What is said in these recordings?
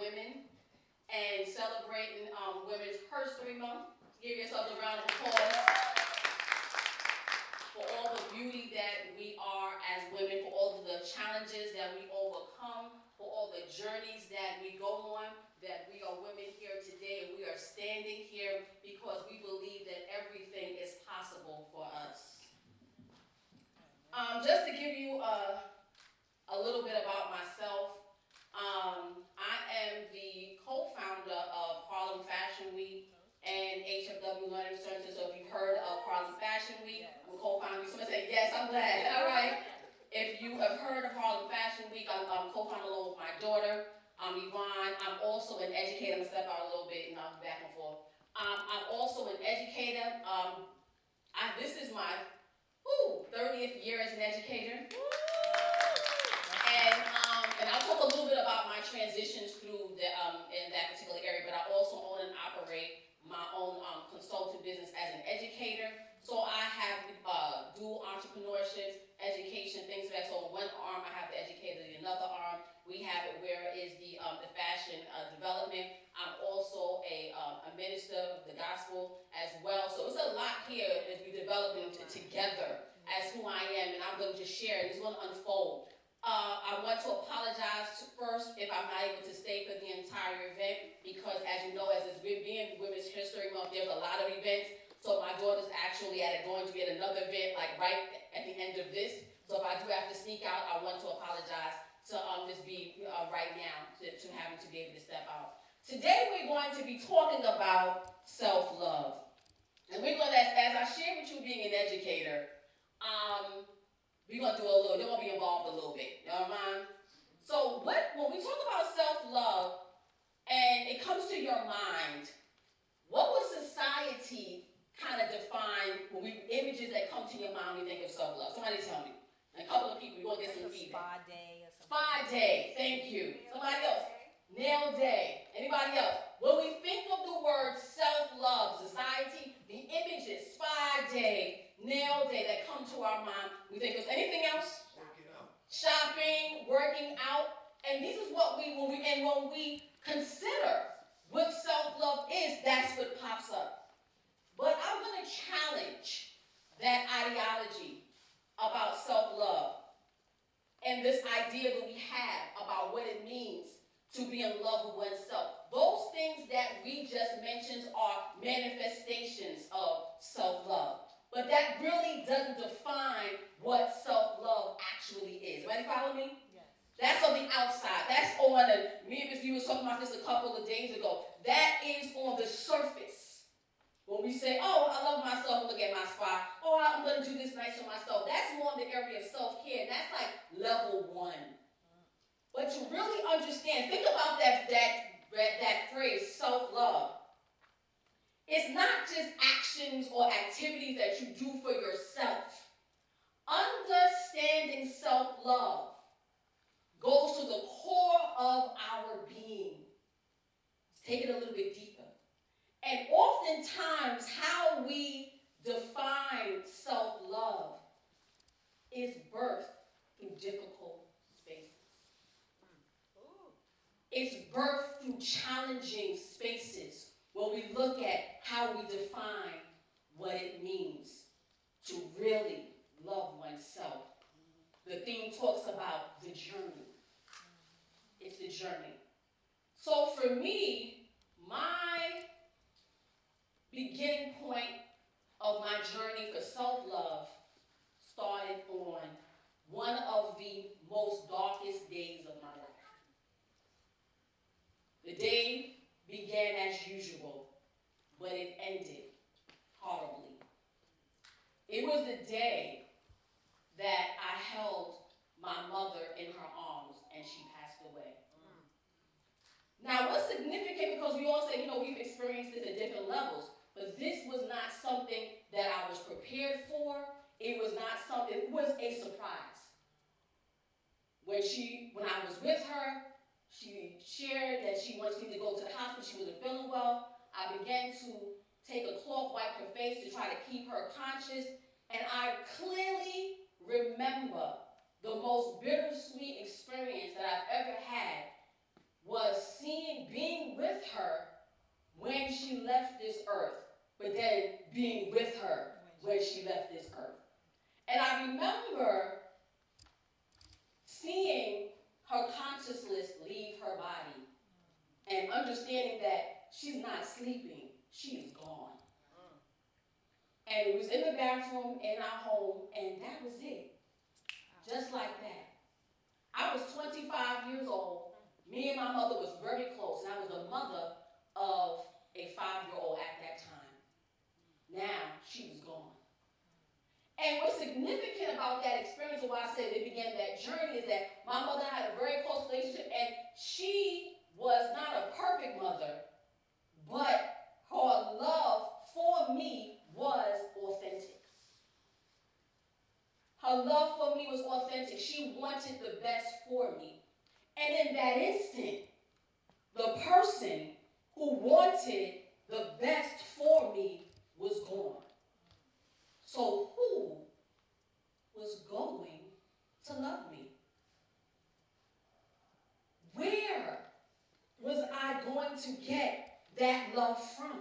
women and celebrating Women's History Month. Give yourselves a round of applause for all the beauty that we are as women, for all of the challenges that we overcome, for all the journeys that we go on, that we are women here today, and we are standing here because we believe that everything is possible for us. Just to give you a little bit about myself, I am the co-founder of Harlem Fashion Week and HFW Learning Center. So if you've heard of Harlem Fashion Week, I'm a co-founder. Someone say, yes, I'm glad. All right. If you have heard of Harlem Fashion Week, I'm co-founder along with my daughter, Yvonne. I'm also an educator. I'm going to step out a little bit and I'll be back and forth. I'm also an educator. This is my 30th year as an educator. And I'll talk a little bit about my transitions through in that particular area, but I also own and operate my own consulting business as an educator. So I have dual entrepreneurships, education, things like that. So in one arm I have the educator, in another arm we have it where is the fashion development. I'm also a minister of the gospel as well. So it's a lot here as we develop them together as who I am, and I'm going to just share, and it's going to unfold. I want to apologize first if I'm not able to stay for the entire event, because as you know, as it's being Women's History Month, there's a lot of events. So my daughter's actually going to be at another event, like right at the end of this. So if I do have to sneak out, I want to apologize to just be right now to having to be able to step out. Today we're going to be talking about self-love. And we're going to, as I share with you being an educator, we're going to do you're going to be involved a little bit. You know what I mean? So when we talk about self-love and it comes to your mind, what would society kind of define images that come to your mind when you think of self-love? Somebody tell me. A couple of people, we're going to get some feedback. Spa day or something. Spa day, thank you. Somebody else. Nail day. Anybody else? When we think of the word self-love, society, the images, spa day, nail day that come to our mind, we think of anything else? Working out. Shopping, working out. And this is what when we consider what self-love is, that's what pops up. But I'm going to challenge that ideology about self-love and this idea that we have about what it means to be in love with oneself. Those things that we just mentioned are manifestations of self-love. But that really doesn't define what self-love actually is. Everybody follow me? Yes. That's on the outside. That's on me and Miss V was talking about this a couple of days ago. That is on the surface. When we say, oh, I love myself, look at my spot. Oh, I'm going to do this nice for myself. That's more in the area of self-care. And that's like level 1. But to really understand, think about that phrase, self-love. It's not just actions or activities that you do for yourself. Understanding self-love goes to the core of our being. Let's take it a little bit deeper. And oftentimes, how we define self-love is birthed through difficult spaces. It's birthed through challenging spaces where we look at how we define what it means to really love oneself. The theme talks about the journey. It's the journey. So for me, my beginning point of my journey for self-love started on one of the most darkest days of my life. The day began as usual, but it ended horribly. It was the day that I held my mother in her arms and she passed away. Now, what's significant, because we all say, we've experienced this at different levels, but this was not something that I was prepared for. It was a surprise. When I was with her, she shared that she wanted me to go to the hospital. She wasn't feeling well. I began to take a cloth, wipe her face to try to keep her conscious. And I clearly remember the most bittersweet experience that I've ever had was being with her when she left this earth, but then being with her when she left this earth. And I remember seeing her consciousness leave her body and understanding that she's not sleeping, she is gone. And it was in the bathroom in our home, and that was it. Just like that. I was 25 years old. Me and my mother was very close, and I was the mother of a 5-year-old at that time. Now, she was gone. And what's significant about that experience, and why I said it began that journey, is that my mother had a very close relationship, and she was not a perfect mother, but her love for me was authentic. Her love for me was authentic. She wanted the best for me. And in that instant, the person who wanted the best for me was gone. So who was going to love me? Where was I going to get that love from?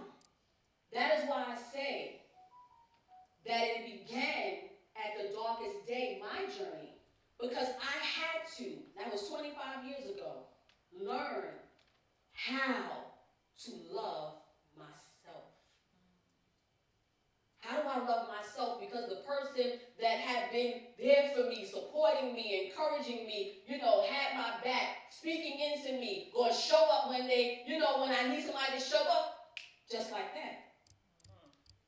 That is why I say that it began at the darkest day, my journey, because I had to, that was 25 years ago, learn how to love myself. How do I love myself? Because the person that had been there for me, supporting me, encouraging me, had my back, speaking into me, going to show up when when I need somebody to show up, just like that.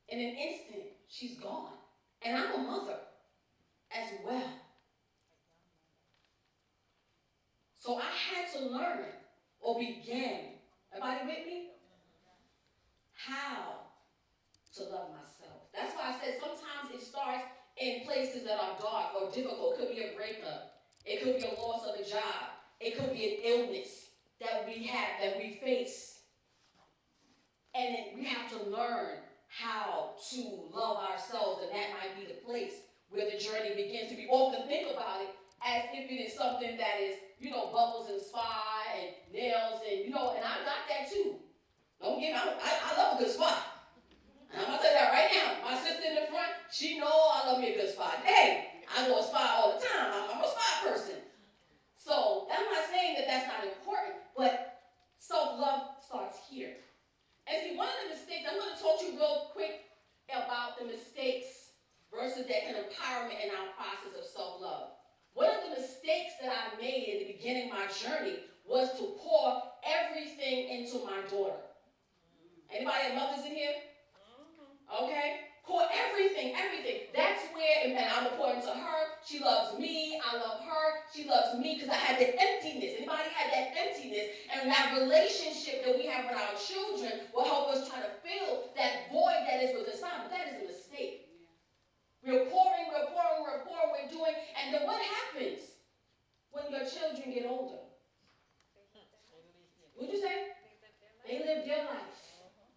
In an instant, she's gone. And I'm a mother as well. So I had to learn or begin, everybody with me? How to love myself. That's why I said sometimes it starts in places that are dark or difficult. It could be a breakup. It could be a loss of a job. It could be an illness that we face. And then we have to learn how to love ourselves, and that might be the place where the journey begins. We often think about it as if it is something that is, bubbles and spa and nails and, and I got that too. Don't get me, I love a good spa. And I'm going to tell you that right now. My sister in the front, she know I love me a good spa. Hey, I go to spa all the time. I'm a spa person. So I'm not saying that that's not important, but self-love starts here. And see, one of the mistakes, I'm going to talk to you real quick about the mistakes versus that kind of empowerment in our process of self-love. One of the mistakes that I made in the beginning of my journey was to pour everything into my daughter. Anybody have mothers in here? Okay? Pour everything. That's where, and I'm important to her. She loves me. I love her. She loves me because I had the emptiness. Anybody had that emptiness? And that relationship that we have with our children will help us try to fill that void that is within us. But that is a mistake. We're pouring, we're doing. And then what happens when your children get older? What'd you say? They live their life.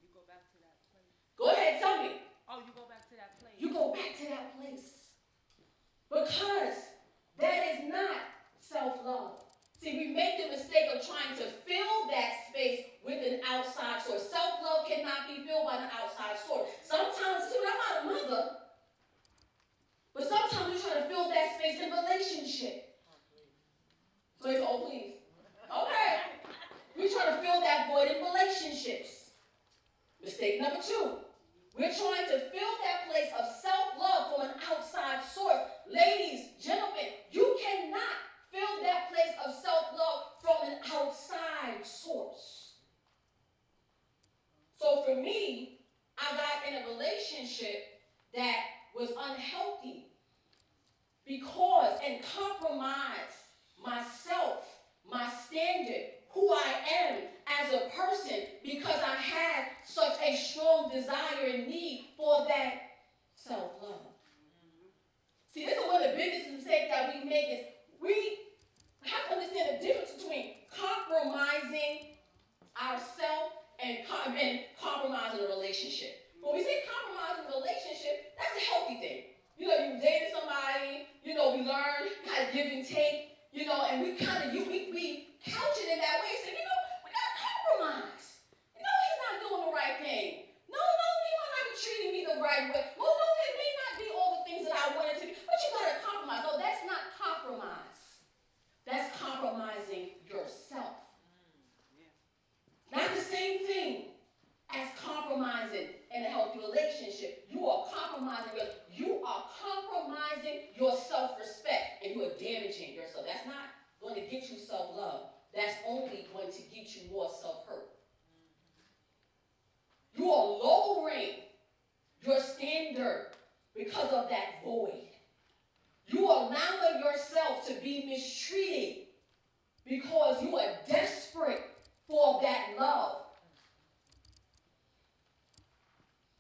You go back to that place. Go ahead, tell me. Oh, you go back to that place. You go back to that place. Because that is not self-love. See, we make the mistake of trying to fill that space with an outside source. Self-love cannot be filled by an outside source. Sometimes, see, I'm not a mother, but sometimes we try to fill that space in relationship. So it's, oh, please. Okay. We try to fill that void in relationships. Mistake number 2. We're trying to fill that place of self-love from an outside source. Ladies, gentlemen, you cannot fill that place of self-love from an outside source. So for me, I got in a relationship that was unhealthy because and compromised myself, my standard, who I am as a person, because I had such a strong desire and need for that self-love. See, this is one of the biggest mistakes that we make is we have to understand the difference between compromising ourselves and compromising a relationship. When we say compromising a relationship, that's a healthy thing. You dated somebody, we learn how to give and take, and we kind of, we couch it in that way, say, we got to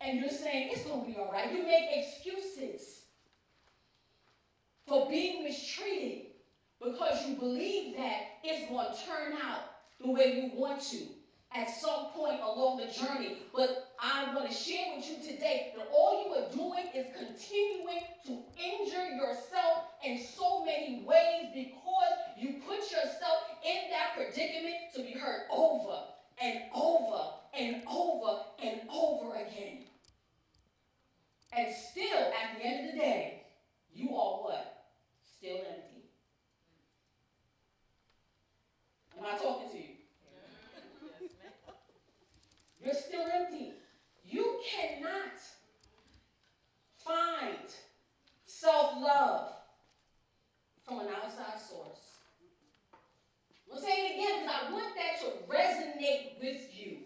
and you're saying it's going to be all right. You make excuses for being mistreated because you believe that it's going to turn out the way you want to at some point along the journey. But I want to share with you today that all you are doing is continuing to injure yourself in so many ways because you put yourself in that predicament to be hurt over and over and over and over again. And still, at the end of the day, you are what? Still empty. Am I talking to you? You're still empty. You cannot find self-love from an outside source. I'll say it again because I want that to resonate with you.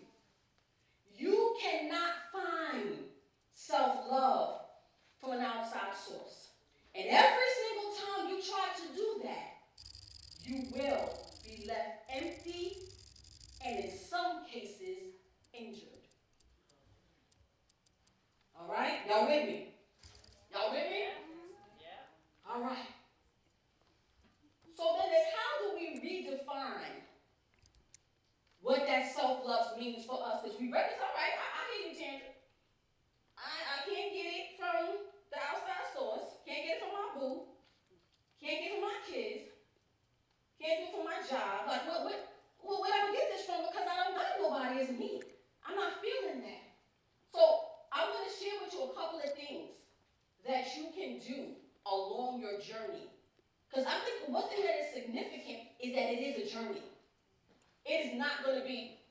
You cannot find self-love from an outside source. And every single time you try to do that, you will be left empty and in some cases injured. All right? Y'all with me? Y'all with me? Yeah. All right. So then how do we redefine what that self-love means for us? Because we read this, all right, I hear you, Tandra. I can't get it from the outside source. Can't get it from my boo. Can't get it from my kids. Can't do it from my job. Like, where I get this from? Because I don't got nobody as me. I'm not feeling that. So I want to share with you a couple of things that you can do along your journey. Because I think one thing that is significant is that it is a journey. It is not going to be,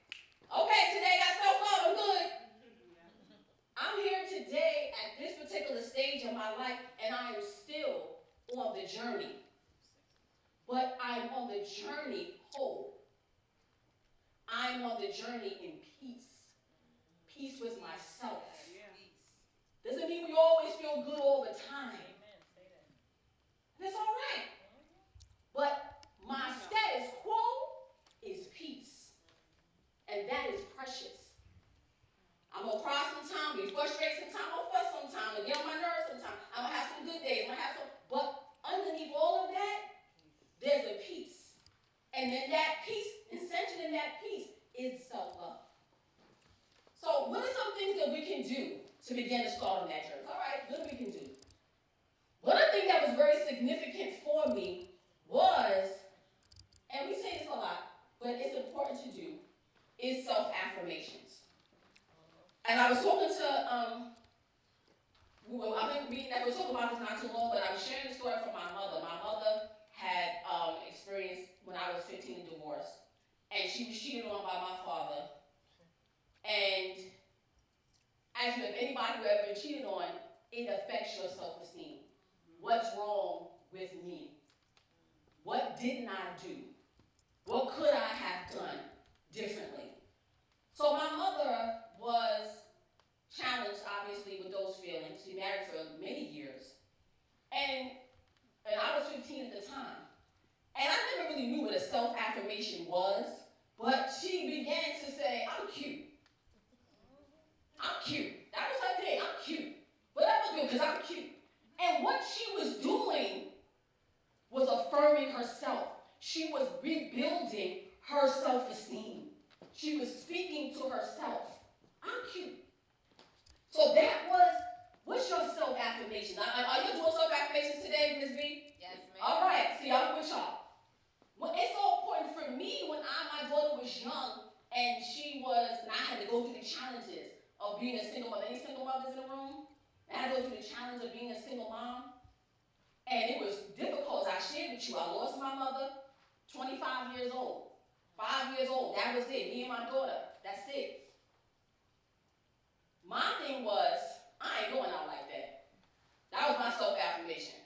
okay, today I got self-love, I'm good. I'm here today at this particular stage of my life, and I am still on the journey. But I'm on the journey whole. I'm on the journey in peace. Peace with myself. Doesn't mean we always feel good all the time. That's all right. But my status quo is peace. And that is precious. I'm going to cry sometime, be frustrated sometime, I'm going to fuss sometime, and get on my nerves sometime. I'm going to have some good days. But underneath all of that, there's a peace. And then that peace, essentially in that peace, is self-love. So what are some things that we can do to begin to start on that journey? All right, what we can do? One thing that was very significant for me was, and we say this a lot, but it's important to do, is self-affirmations. And I was talking to, I've been reading that, we were talking about this not too long, but I was sharing the story from my mother. My mother had experienced, when I was 15, a divorce. And she was cheated on by my father. And as you, if anybody who ever been cheated on, it affects your self-esteem. What's wrong with me? What didn't I do? What could I have done differently? So my mother was challenged, obviously, with those feelings. She married for many years. And I was 15 at the time. And I never really knew what a self-affirmation was, but she began to say, I'm cute. I'm cute. That was her thing. I'm cute. But that was good because I'm cute. And what she was doing was affirming herself. She was rebuilding her self-esteem. She was speaking to herself. I'm cute. So that was, what's your self-affirmation? Are you doing self-affirmations today, Ms. B? Yes, ma'am. All right. See, I'm with y'all. Well, it's so important for me when my daughter was young and I had to go through the challenges of being a single mother. Any single mothers in the room? I had to go through the challenge of being a single mom. And it was difficult, as I shared with you. I lost my mother, 25 years old. 5 years old, that was it. Me and my daughter, that's it. My thing was, I ain't going out like that. That was my self-affirmation.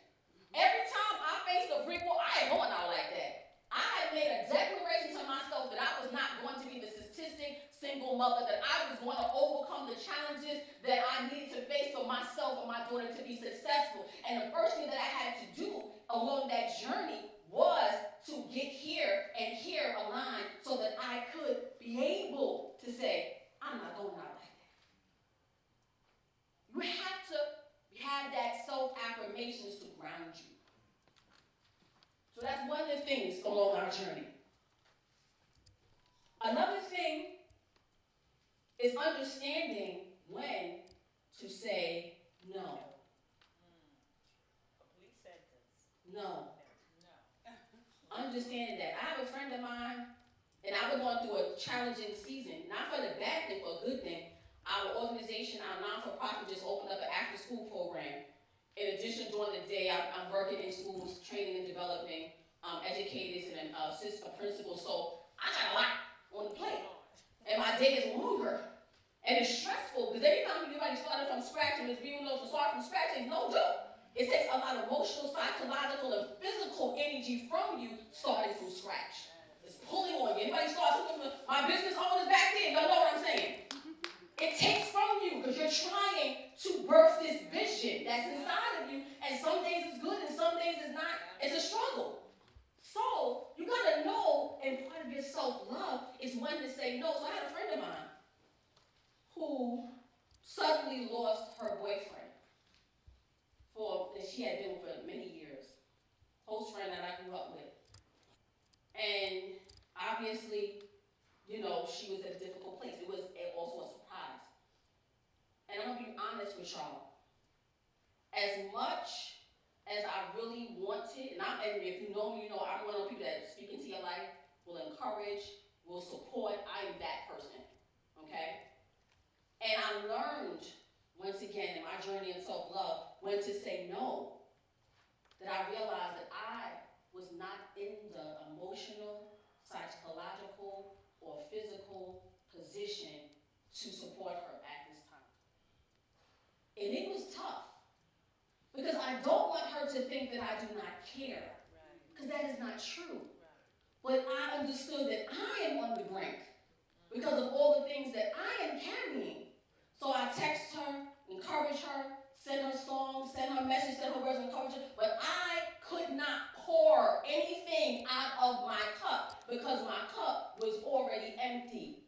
Every time I faced a brick wall, I ain't going out like that. I had made a declaration to myself that I was not going to be the statistic single mother, that I was going to overcome the challenges that I needed to face for myself and my daughter to be successful. And the first thing that I had to do along that journey was to get here and here aligned so that I could be able to say, I'm not going out like that. It's understanding when to say no. Complete sentence. No. No. Understanding that. I have a friend of mine, and I was going through a challenging season, not for the bad thing, for a good thing. Our organization, our non-for-profit, just opened up an after-school program. In addition, during the day, I'm working in schools, training and developing educators and assistant principals. So I got a lot on the plate, and my day is longer, and it's stressful because every time anybody started from scratch, and Ms. Beaver knows to start from scratch is no joke. It takes a lot of emotional, psychological, and physical energy from you starting from scratch. It's pulling on you. Anybody starts something, my business owners back there, y'all know what I'm saying. It takes from you because you're trying to birth this vision that's inside of you, and some days it's good and some days it's not. It's a struggle. So you gotta know, and part of your self-love is when to say no. So I had a friend of mine who suddenly lost her boyfriend that she had been with for many years. Close friend that I grew up with. And obviously, she was at a difficult place. It was also a surprise. And I'm gonna be honest with y'all. As much as I really wanted, and if you know me, you know I'm one of those people that speak into your life, will encourage, will support. I am that person, okay? And I learned, once again, in my journey in self-love, when to say no. That I realized that I was not in the emotional, psychological, or physical position to support her at this time. And it was tough. Because I don't want her to think that I do not care. Because that is not true. But I understood that I am on the brink because of all the things that I am carrying. So I text her, encourage her, send her songs, send her messages, send her words of encouragement. But I could not pour anything out of my cup because my cup was already empty.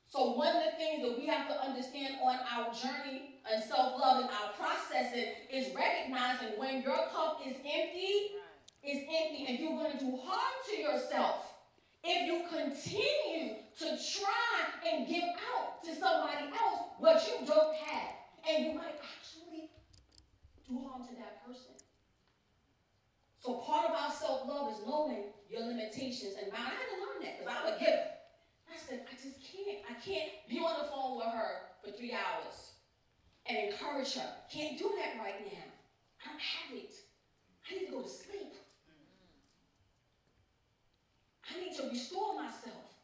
So one of the things that we have to understand on our journey and self-love and our processing is recognizing when your cup is empty, and you're going to do harm to yourself if you continue to try and give out to somebody else what you don't have. And you might actually do harm to that person. So part of our self-love is knowing your limitations. And I had to learn that because I'm a giver. I said, I just can't. I can't be on the phone with her for 3 hours and encourage her. Can't do that right now. I don't have it. I need to go to sleep. I need to restore myself.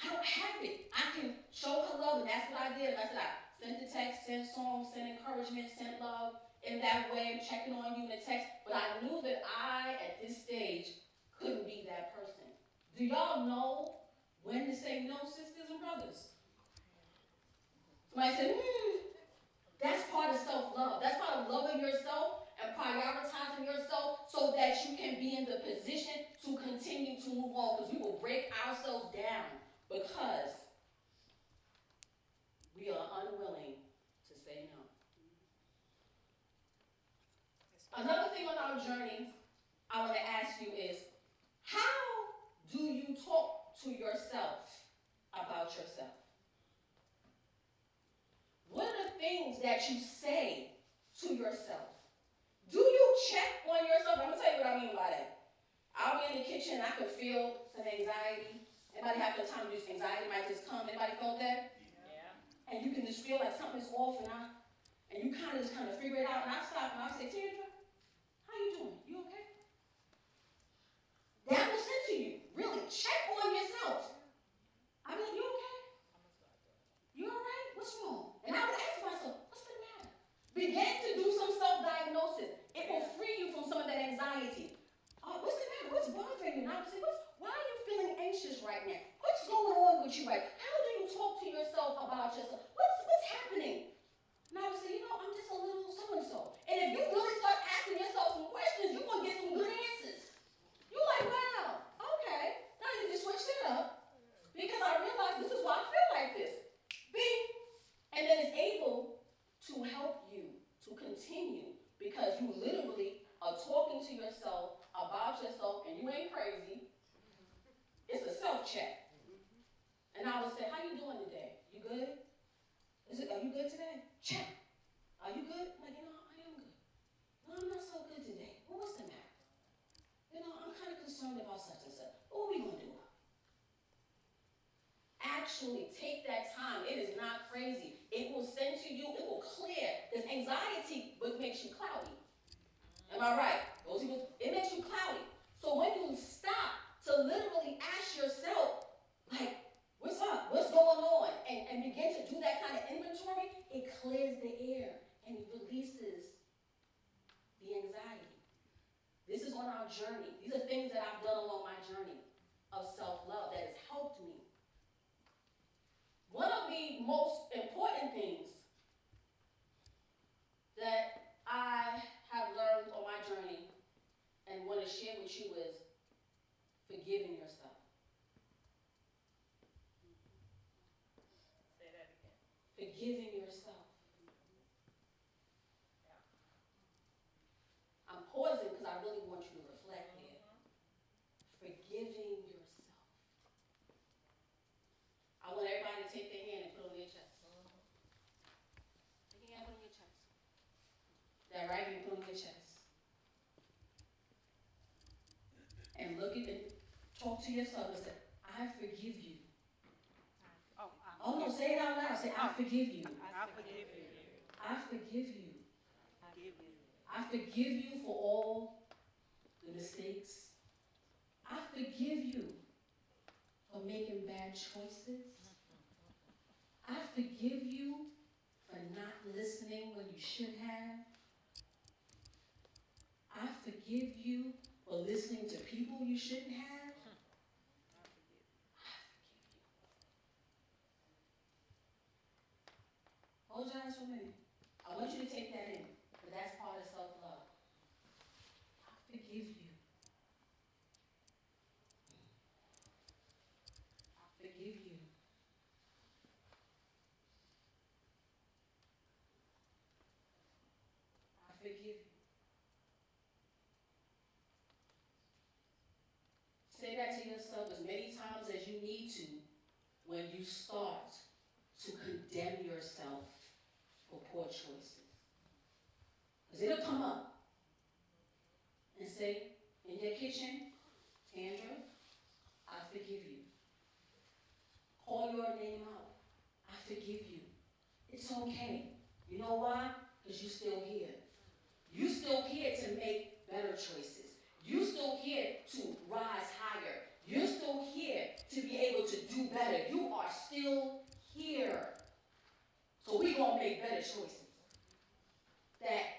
I don't have it. I can show her love, and that's what I did. I said, I sent the text, sent songs, sent encouragement, sent love in that way, checking on you in the text. But I knew that I, at this stage, couldn't be that person. Do y'all know when to say no, sisters and brothers? Somebody said, that's part of self-love. That's part of loving yourself and prioritizing yourself so that you can be in the position to continue to move on. Because we will break ourselves down because we are unwilling to say no. Another thing on our journey I want to ask you is, how do you talk to yourself about yourself? What are the things that you say to yourself? Do you check on yourself? I'm going to tell you what I mean by that. I'll be in the kitchen and I can feel some anxiety. Anybody have the time to use anxiety? Might just come. Anybody felt that? Yeah. And you can just feel like something's off and you kind of figure it out. And I stop and I say, Tandra, how you doing? You okay? That will say to you, really, check on yourself. I mean, you okay? You all right? What's wrong? And I would ask myself, what's the matter? Begin to do some self-diagnosis. It will free you from some of that anxiety. What's the matter? What's bothering you? And I would say, why are you feeling anxious right now? What's going on with you right now? How do you talk to yourself about yourself? What's happening? And I would say, I'm just a little so-and-so. And if you really start I would say, how you doing today? You good? Are you good today? Check. Are you good? Like, I am good. No, I'm not so good today. Well, what's the matter? I'm kind of concerned about such and such. What are we going to do? Actually take that time. It is not crazy. It will send to you, it will clear. Because anxiety makes you cloudy. Am I right? It makes you cloudy. So when you stop to literally ask yourself, like, what's up? What's going on? And begin to do that kind of inventory, it clears the air and it releases the anxiety. This is on our journey. These are things that I've done along my journey of self-love that has helped me. One of the most important things that I have learned on my journey and want to share with you is forgiving yourself. Say that again. Forgiving yourself. Yeah. I'm pausing because I really want you to reflect here. Forgiving yourself. I want everybody to take their hand and put it on their chest. Take your hand, put it on your chest. That right hand, put it on your chest. And look at it, talk to yourself and say, I forgive you. Oh no, say it out loud. Say, I forgive you. I forgive you. I forgive you. I forgive you. I forgive you for all the mistakes. I forgive you for making bad choices. I forgive you for not listening when you should have. I forgive you for listening to people you shouldn't have. I forgive you. Hold your eyes for me. I want you to take that in, but that's part of self-love. I forgive you. I forgive you. I forgive you. Say that to yourself as many times as you need to when you start to condemn yourself for poor choices. Because it'll come up and say, in your kitchen, Tandra, I forgive you. Call your name out. I forgive you. It's okay. You know why? Because you're still here. You're still here to make better choices. You're still here to rise higher. You're still here to be able to do better. You are still here. So we're going to make better choices that